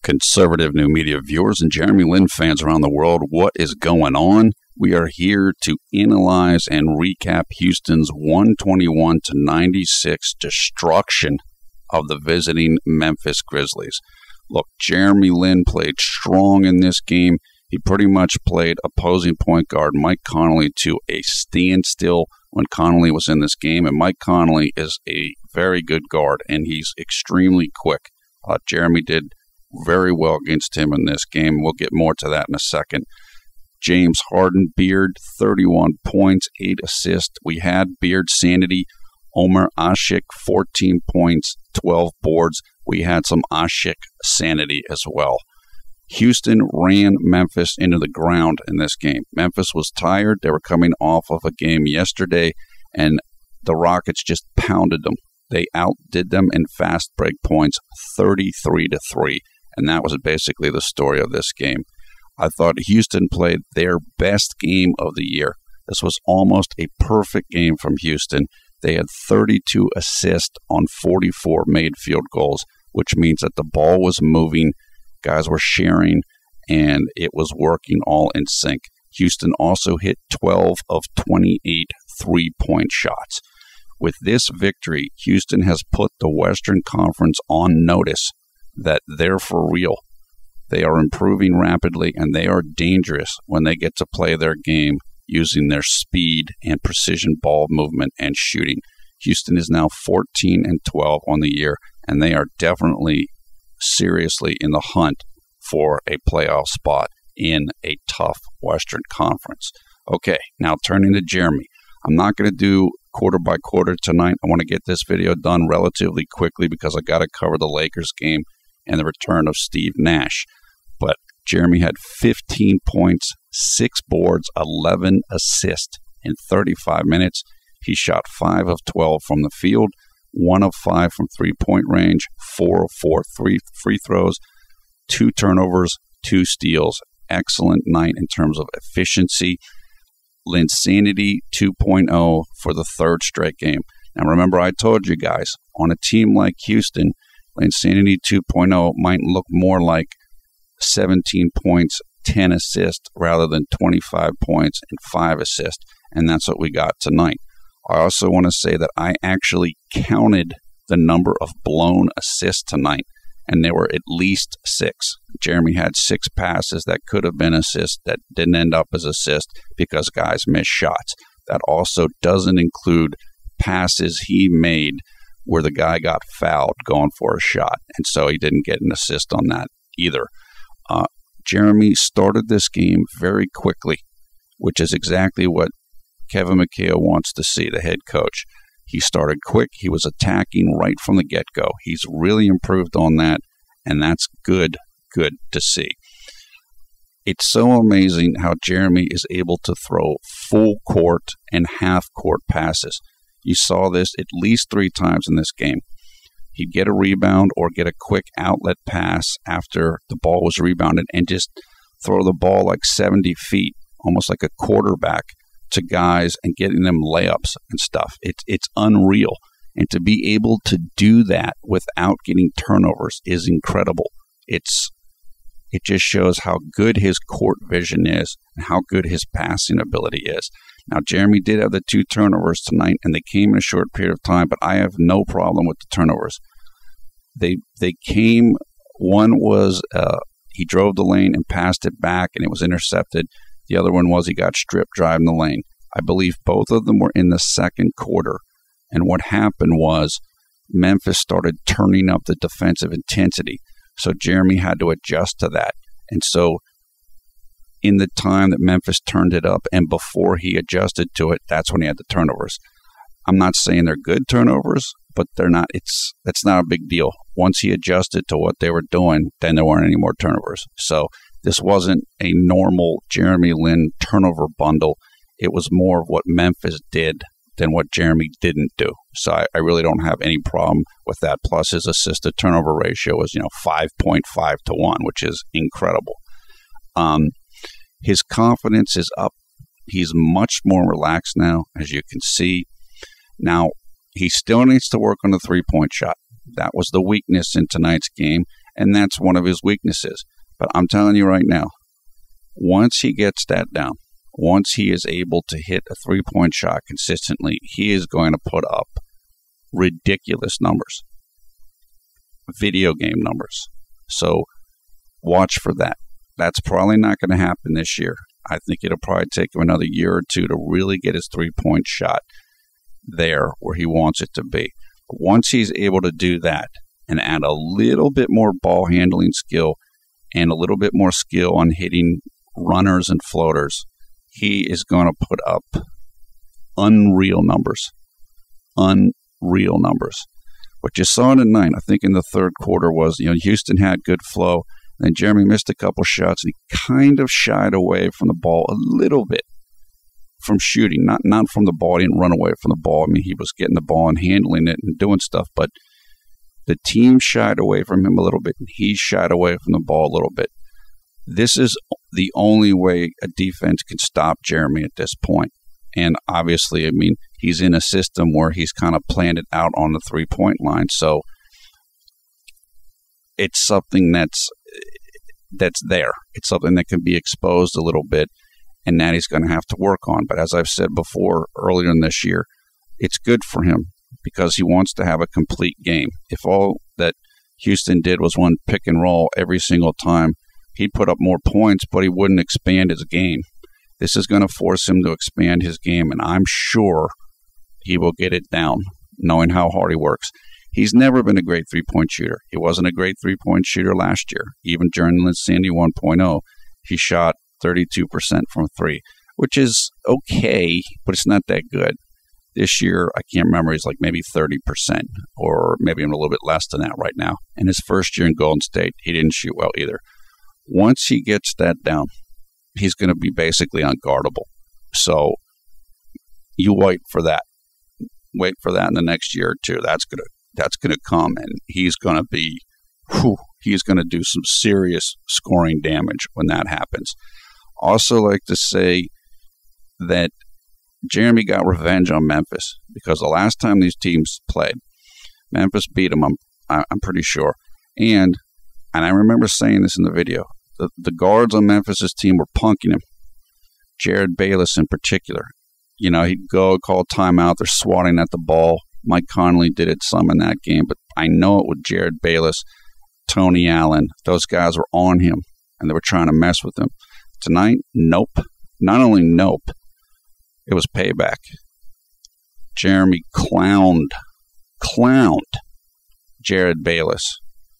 Conservative new media viewers and Jeremy Lin fans around the world, what is going on? We are here to analyze and recap Houston's 121-96 destruction of the visiting Memphis Grizzlies. Look, Jeremy Lin played strong in this game. He pretty much played opposing point guard Mike Conley to a standstill when Conley was in this game, and Mike Conley is a very good guard, and he's extremely quick. Jeremy did very well against him in this game. We'll get more to that in a second. James Harden, Beard, 31 points, 8 assists. We had Beard Sanity. Omer Ashik, 14 points, 12 boards. We had some Ashik Sanity as well. Houston ran Memphis into the ground in this game. Memphis was tired. They were coming off of a game yesterday, and the Rockets just pounded them. They outdid them in fast break points, 33-3. And that was basically the story of this game. I thought Houston played their best game of the year. This was almost a perfect game from Houston. They had 32 assists on 44 made field goals, which means that the ball was moving, guys were sharing, and it was working all in sync. Houston also hit 12 of 28 three-point shots. With this victory, Houston has put the Western Conference on notice that they're for real. They are improving rapidly, and they are dangerous when they get to play their game using their speed and precision ball movement and shooting. Houston is now 14-12 on the year, and they are definitely seriously in the hunt for a playoff spot in a tough Western Conference. Okay, now turning to Jeremy. I'm not going to do quarter by quarter tonight. I want to get this video done relatively quickly because I got to cover the Lakers game and the return of Steve Nash. But Jeremy had 15 points, 6 boards, 11 assists in 35 minutes. He shot 5 of 12 from the field, 1 of 5 from three-point range, 4 of 4 free throws, 2 turnovers, 2 steals. Excellent night in terms of efficiency. Linsanity 2.0 for the third straight game. Now remember, I told you guys, on a team like Houston, Linsanity 2.0 might look more like 17 points, 10 assists, rather than 25 points and 5 assists, and that's what we got tonight. I also want to say that I actually counted the number of blown assists tonight, and there were at least 6. Jeremy had 6 passes that could have been assists that didn't end up as assists because guys missed shots. That also doesn't include passes he made where the guy got fouled going for a shot, and so he didn't get an assist on that either. Jeremy started this game very quickly, which is exactly what Kevin McHale wants to see, the head coach. He started quick. He was attacking right from the get-go. He's really improved on that, and that's good to see. It's so amazing how Jeremy is able to throw full court and half court passes. You saw this at least 3 times in this game. He'd get a rebound or get a quick outlet pass after the ball was rebounded and just throw the ball like 70 feet, almost like a quarterback, to guys and getting them layups and stuff. It's unreal. And to be able to do that without getting turnovers is incredible. It just shows how good his court vision is and how good his passing ability is. Now, Jeremy did have the 2 turnovers tonight, and they came in a short period of time, but I have no problem with the turnovers. They came, one was he drove the lane and passed it back, and it was intercepted. The other one was he got stripped driving the lane. I believe both of them were in the second quarter, and what happened was Memphis started turning up the defensive intensity, so Jeremy had to adjust to that. And so in the time that Memphis turned it up and before he adjusted to it, that's when he had the turnovers. I'm not saying they're good turnovers, but they're not. That's not a big deal. Once he adjusted to what they were doing, then there weren't any more turnovers. So this wasn't a normal Jeremy Lin turnover bundle. It was more of what Memphis did than what Jeremy didn't do. So I really don't have any problem with that. Plus his assist-to-turnover ratio was 5.5 to 1, which is incredible. His confidence is up. He's much more relaxed now, as you can see. Now, he still needs to work on the three-point shot. That was the weakness in tonight's game, and that's one of his weaknesses. But I'm telling you right now, once he gets that down, once he is able to hit a three-point shot consistently, he is going to put up ridiculous numbers, video game numbers. So watch for that. That's probably not going to happen this year. I think it'll probably take him another year or two to really get his three-point shot there where he wants it to be. But once he's able to do that and add a little bit more ball handling skill and a little bit more skill on hitting runners and floaters, he is going to put up unreal numbers. Unreal numbers. What you saw tonight, I think in the third quarter was, Houston had good flow. Then Jeremy missed a couple shots, and he kind of shied away from the ball a little bit from shooting, not from the ball. He didn't run away from the ball. I mean, he was getting the ball and handling it and doing stuff, but the team shied away from him a little bit, and he shied away from the ball a little bit. This is the only way a defense can stop Jeremy at this point. And obviously, I mean, he's in a system where he's kind of planned it out on the three-point line, so it's something that's there. It's something that can be exposed a little bit, and that he's going to have to work on. But as I've said before, earlier in this year, it's good for him because he wants to have a complete game. If all that Houston did was one pick and roll every single time, he'd put up more points, but he wouldn't expand his game. This is going to force him to expand his game, and I'm sure he will get it down, knowing how hard he works. He's never been a great three-point shooter. He wasn't a great three-point shooter last year. Even during Linsanity 1.0, he shot 32% from three, which is okay, but it's not that good. This year, I can't remember, he's like maybe 30%, or maybe even a little bit less than that right now. In his first year in Golden State, he didn't shoot well either. Once he gets that down, he's going to be basically unguardable. So you wait for that. Wait for that in the next year or two. That's going to come, and he's going to be, he's going to do some serious scoring damage when that happens. Also like to say that Jeremy got revenge on Memphis because the last time these teams played, Memphis beat them, I'm pretty sure. And I remember saying this in the video, the guards on Memphis' team were punking him. Jared Bayless in particular. He'd go call timeout. They're swatting at the ball. Mike Conley did it some in that game, but I know it with Jared Bayless, Tony Allen. Those guys were on him, and they were trying to mess with him. Tonight, nope. Not only nope, it was payback. Jeremy clowned Jared Bayless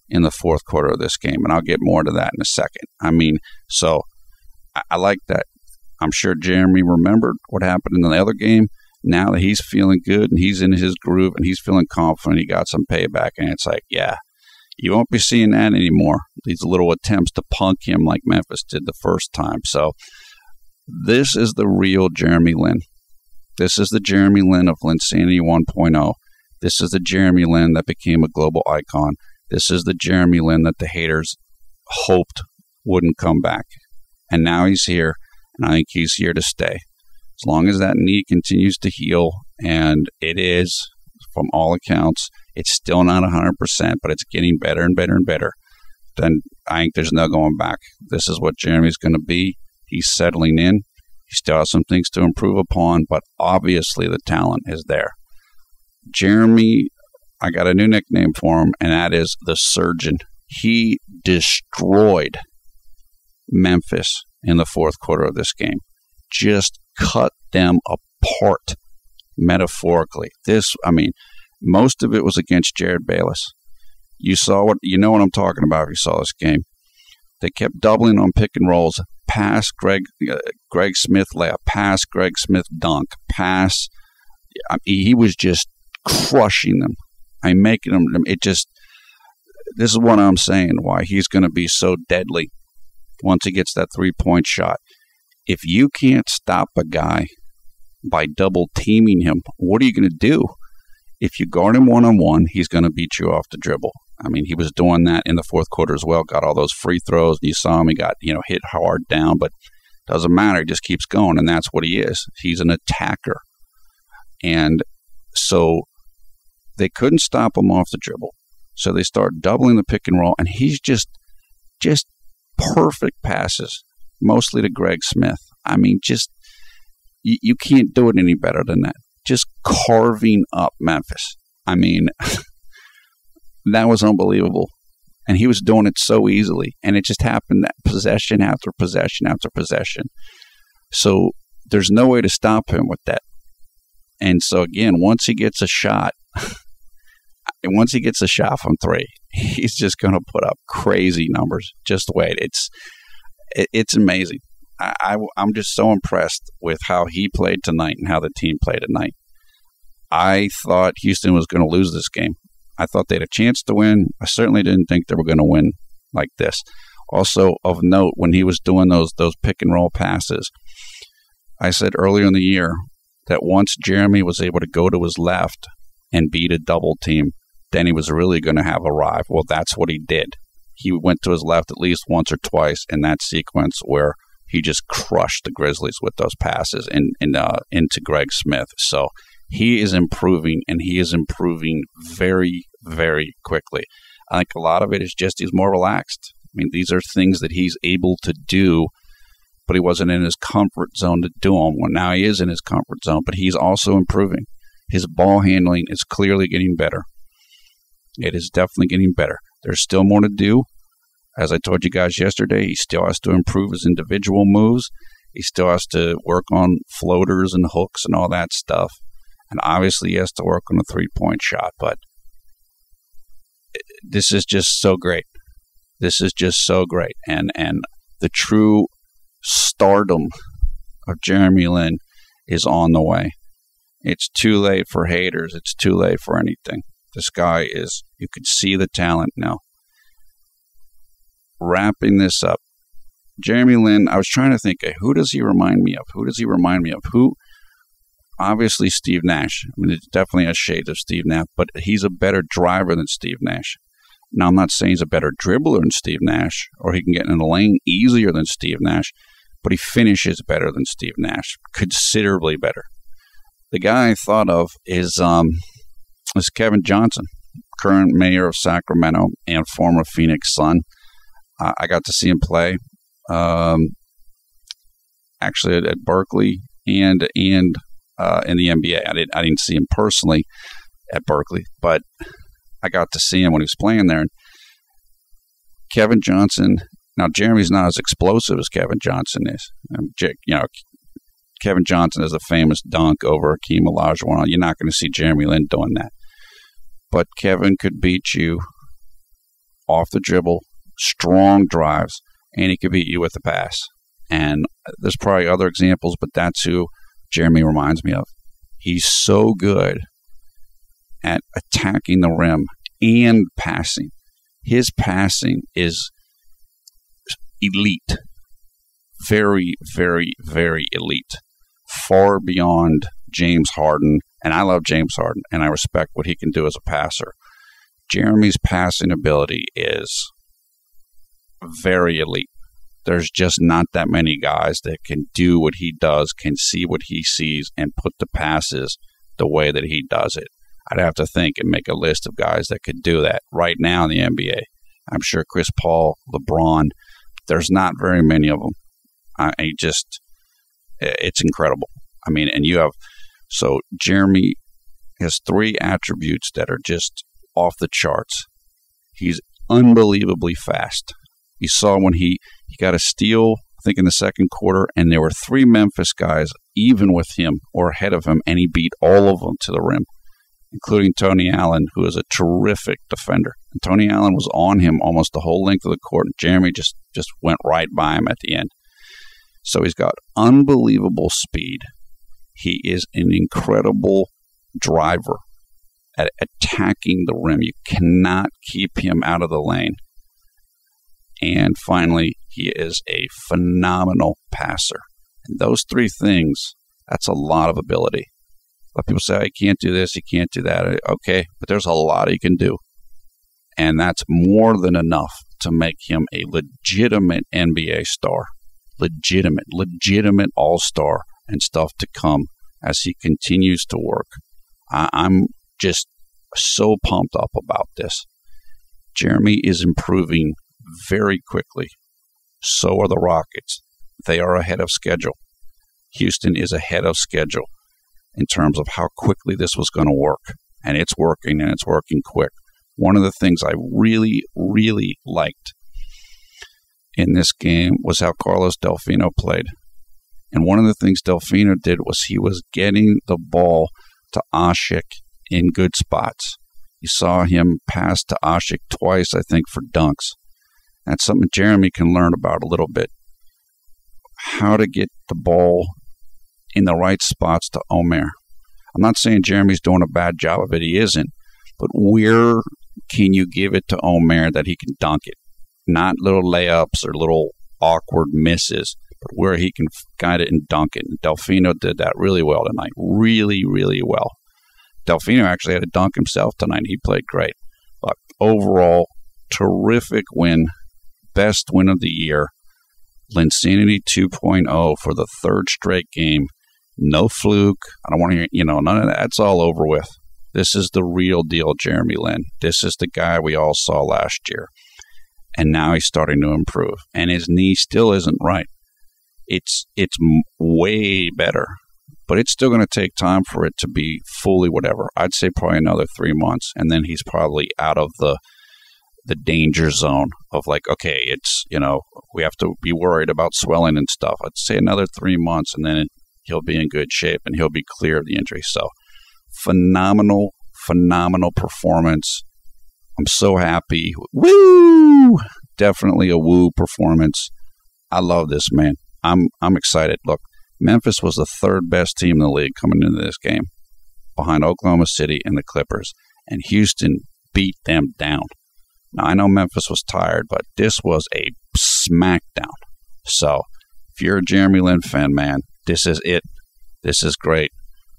in the fourth quarter of this game, and I'll get more to that in a second. I mean, so I like that. I'm sure Jeremy remembered what happened in the other game. Now that he's feeling good and he's in his groove and he's feeling confident, he got some payback, and it's like, yeah, you won't be seeing that anymore. These little attempts to punk him like Memphis did the first time. So this is the real Jeremy Lin. This is the Jeremy Lin of Linsanity 1.0. This is the Jeremy Lin that became a global icon. This is the Jeremy Lin that the haters hoped wouldn't come back. And now he's here, and I think he's here to stay. As long as that knee continues to heal, and it is, from all accounts, it's still not 100%, but it's getting better and better and better, then I think there's no going back. This is what Jeremy's going to be. He's settling in. He still has some things to improve upon, but obviously the talent is there. Jeremy, I got a new nickname for him, and that is the Surgeon. He destroyed Memphis in the fourth quarter of this game. Just cut them apart, metaphorically. Most of it was against Jared Bayless. You know what I'm talking about if you saw this game. They kept doubling on pick and rolls, pass Greg Smith layup, pass Greg Smith dunk, pass. He was just crushing them. Making them. This is what I'm saying, why he's going to be so deadly once he gets that three-point shot. If you can't stop a guy by double teaming him, what are you going to do? If you guard him one-on-one, he's going to beat you off the dribble. I mean, he was doing that in the fourth quarter as well. Got all those free throws. And you saw him. He got hit hard down, but doesn't matter. He just keeps going, and that's what he is. He's an attacker. And so they couldn't stop him off the dribble. So they start doubling the pick and roll, and he's just perfect passes, mostly to Greg Smith. I mean, just you can't do it any better than that. Just carving up Memphis. I mean, that was unbelievable. And he was doing it so easily. And it just happened that possession after possession after possession. So there's no way to stop him with that. And so, again, once he gets a shot from three, he's just going to put up crazy numbers. Just wait. It's amazing. I'm just so impressed with how he played tonight and how the team played tonight. I thought Houston was going to lose this game. I thought they had a chance to win. I certainly didn't think they were going to win like this. Also, of note, when he was doing those pick and roll passes, I said earlier in the year that once Jeremy was able to go to his left and beat a double team, then he was really going to have a drive. Well, that's what he did. He went to his left at least once or twice in that sequence where he just crushed the Grizzlies with those passes into Greg Smith. So he is improving, and he is improving very, very quickly. I think a lot of it is just he's more relaxed. I mean, these are things that he's able to do, but he wasn't in his comfort zone to do them. Well, now he is in his comfort zone, but he's also improving. His ball handling is clearly getting better. It is definitely getting better. There's still more to do. As I told you guys yesterday, he still has to improve his individual moves. He still has to work on floaters and hooks and all that stuff. And obviously he has to work on a three-point shot. But this is just so great. This is just so great. And the true stardom of Jeremy Lin is on the way. It's too late for haters. It's too late for anything. This guy is, you can see the talent now. Wrapping this up, Jeremy Lin, I was trying to think, who does he remind me of? Obviously Steve Nash. I mean, it's definitely a shade of Steve Nash, but he's a better driver than Steve Nash. Now, I'm not saying he's a better dribbler than Steve Nash, or he can get in the lane easier than Steve Nash, but he finishes better than Steve Nash, considerably better. The guy I thought of is Kevin Johnson, current mayor of Sacramento and former Phoenix Sun. I got to see him play, actually at Berkeley and in the NBA. I didn't see him personally at Berkeley, but I got to see him when he was playing there. And Kevin Johnson. Now, Jeremy's not as explosive as Kevin Johnson is. Kevin Johnson has a famous dunk over Hakeem Olajuwon. You're not going to see Jeremy Lin doing that. But Kevin could beat you off the dribble, strong drives, and he could beat you with the pass. And there's probably other examples, but that's who Jeremy reminds me of. He's so good at attacking the rim and passing. His passing is elite. Very, very, very elite. Far beyond James Harden. And I love James Harden, and I respect what he can do as a passer. Jeremy's passing ability is very elite. There's just not that many guys that can do what he does, can see what he sees, and put the passes the way that he does it. I'd have to think and make a list of guys that could do that right now in the NBA. I'm sure Chris Paul, LeBron, there's not very many of them. It's incredible. I mean, and so Jeremy has three attributes that are just off the charts. He's unbelievably fast. You saw when he got a steal, I think in the second quarter, and there were three Memphis guys even with him or ahead of him, and he beat all of them to the rim, including Tony Allen, who is a terrific defender. And Tony Allen was on him almost the whole length of the court, and Jeremy just went right by him at the end. So he's got unbelievable speed. He is an incredible driver at attacking the rim. You cannot keep him out of the lane. And finally, he is a phenomenal passer. And those three things, that's a lot of ability. A lot of people say, he can't do this, he can't do that. Okay, but there's a lot he can do. And that's more than enough to make him a legitimate NBA star. Legitimate all-star and stuff to come as he continues to work. I'm just so pumped up about this. Jeremy is improving very quickly. So are the Rockets. They are ahead of schedule. Houston is ahead of schedule in terms of how quickly this was going to work. And it's working, and it's working quick. One of the things I really, really liked in this game was how Carlos Delfino played. And one of the things Delfino did was he was getting the ball to Asik in good spots. You saw him pass to Asik twice, I think, for dunks. That's something Jeremy can learn about a little bit. How to get the ball in the right spots to Omer. I'm not saying Jeremy's doing a bad job of it. He isn't. But where can you give it to Omer that he can dunk it? Not little layups or little awkward misses, but where he can guide it and dunk it. And Delfino did that really well tonight. Really, really well. Delfino actually had a dunk himself tonight. He played great. But overall, terrific win. Best win of the year. Linsanity 2.0 for the third straight game. No fluke. I don't want to hear, none of that. It's all over with. This is the real deal, Jeremy Lin. This is the guy we all saw last year. And now he's starting to improve. And his knee still isn't right. It's way better. But it's still going to take time for it to be fully whatever. I'd say probably another 3 months. And then he's probably out of the danger zone of like, okay, it's, we have to be worried about swelling and stuff. I'd say another 3 months, and then he'll be in good shape and he'll be clear of the injury. So phenomenal performance. I'm so happy. Woo! Definitely a woo performance. I love this, man. I'm excited. Look, Memphis was the third best team in the league coming into this game, behind Oklahoma City and the Clippers, and Houston beat them down. Now, I know Memphis was tired, but this was a smackdown. So, if you're a Jeremy Lin fan, man, this is it. This is great.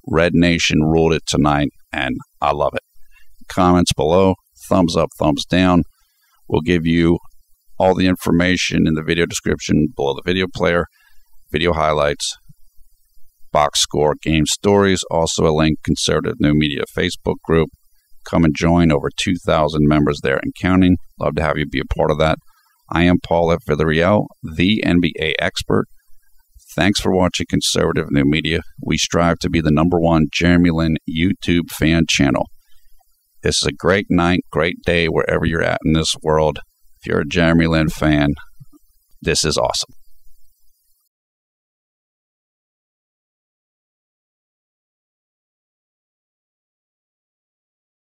Red Nation ruled it tonight, and I love it. Comments below, thumbs up, thumbs down. We'll give you all the information in the video description below the video player, video highlights, box score, game stories, also a link, Conservative New Media Facebook group. Come and join, over 2,000 members there and counting. Love to have you be a part of that. I am Paul F. Villarreal, the NBA expert. Thanks for watching Conservative New Media. We strive to be the #1 Jeremy Lin YouTube fan channel. This is a great night, great day wherever you're at in this world. If you're a Jeremy Lin fan, this is awesome.